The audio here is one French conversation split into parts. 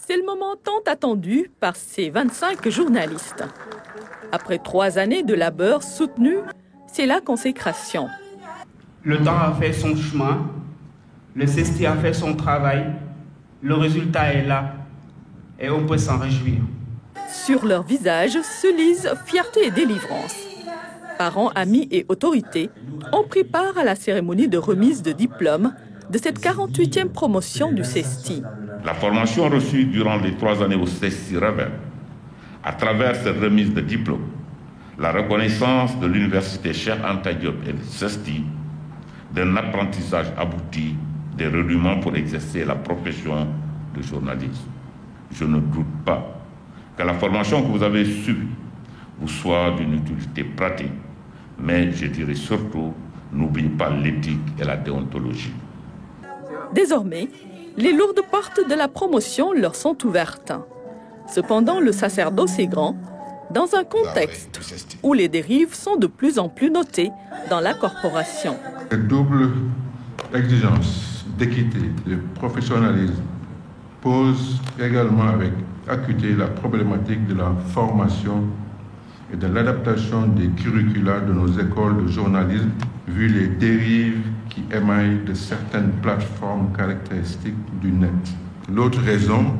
C'est le moment tant attendu par ces 25 journalistes. Après 3 années de labeur soutenu, c'est la consécration. Le temps a fait son chemin, le CESTI a fait son travail, le résultat est là et on peut s'en réjouir. Sur leurs visages se lisent fierté et délivrance. Parents, amis et autorités ont pris part à la cérémonie de remise de diplôme de cette 48e promotion du CESTI. La formation reçue durant les 3 années au CESTI révèle, à travers cette remise de diplôme, la reconnaissance de l'université Cheikh Anta Diop et du CESTI d'un apprentissage abouti, des rudiments pour exercer la profession de journaliste. Je ne doute pas que la formation que vous avez subie vous soit d'une utilité pratique, mais je dirais surtout, n'oubliez pas l'éthique et la déontologie. Désormais, les lourdes portes de la promotion leur sont ouvertes. Cependant, le sacerdoce est grand, dans un contexte où les dérives sont de plus en plus notées dans la corporation. Cette double exigence d'équité, de professionnalisme pose également avec acuité la problématique de la formation et de l'adaptation des curricula de nos écoles de journalisme, vu les dérives qui émaillent de certaines plateformes caractéristiques du net. L'autre raison,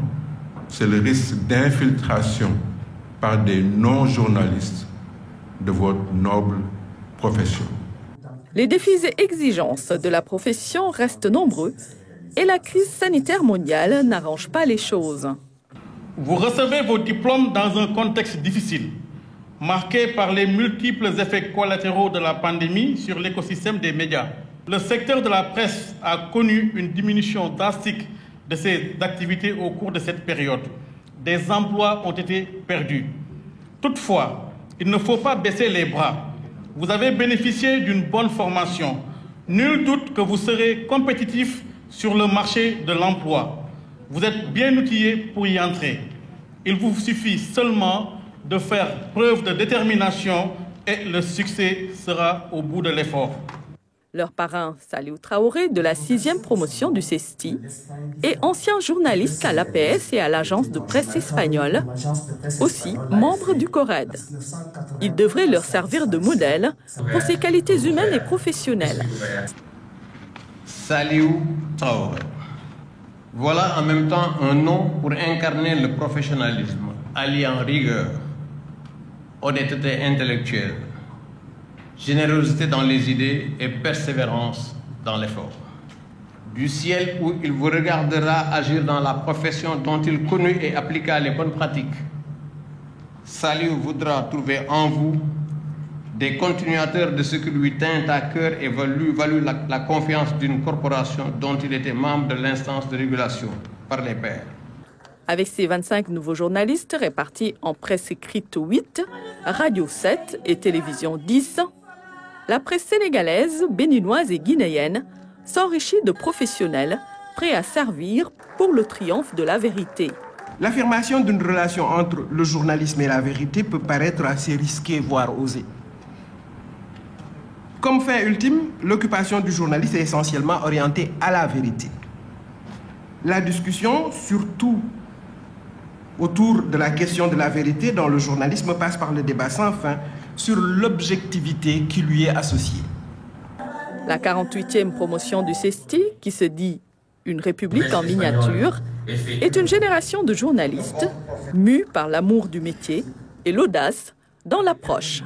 c'est le risque d'infiltration par des non-journalistes de votre noble profession. Les défis et exigences de la profession restent nombreux et la crise sanitaire mondiale n'arrange pas les choses. Vous recevez vos diplômes dans un contexte difficile, marqué par les multiples effets collatéraux de la pandémie sur l'écosystème des médias. Le secteur de la presse a connu une diminution drastique de ses activités au cours de cette période. Des emplois ont été perdus. Toutefois, il ne faut pas baisser les bras. Vous avez bénéficié d'une bonne formation. Nul doute que vous serez compétitif sur le marché de l'emploi. Vous êtes bien outillé pour y entrer. Il vous suffit seulement de faire preuve de détermination et le succès sera au bout de l'effort. Leur parrain, Saliou Traoré, de la 6e promotion du CESTI, est ancien journaliste à l'APS et à l'agence de presse espagnole, aussi membre du CORED. Il devrait leur servir de modèle pour ses qualités humaines et professionnelles. Saliou Traoré. Voilà en même temps un nom pour incarner le professionnalisme, alliant rigueur, honnêteté intellectuelle, générosité dans les idées et persévérance dans l'effort. Du ciel où il vous regardera agir dans la profession dont il connut et appliqua les bonnes pratiques, Saliou voudra trouver en vous des continuateurs de ce qui lui tint à cœur et valut la confiance d'une corporation dont il était membre de l'instance de régulation par les pairs. Avec ses 25 nouveaux journalistes répartis en presse écrite 8, radio 7 et télévision 10, la presse sénégalaise, béninoise et guinéenne s'enrichit de professionnels prêts à servir pour le triomphe de la vérité. L'affirmation d'une relation entre le journalisme et la vérité peut paraître assez risquée, voire osée. Comme fin ultime, l'occupation du journaliste est essentiellement orientée à la vérité. La discussion, surtout autour de la question de la vérité dans le journalisme, passe par le débat sans fin sur l'objectivité qui lui est associée. La 48e promotion du CESTI, qui se dit une république en miniature, est une génération de journalistes mus par l'amour du métier et l'audace dans l'approche.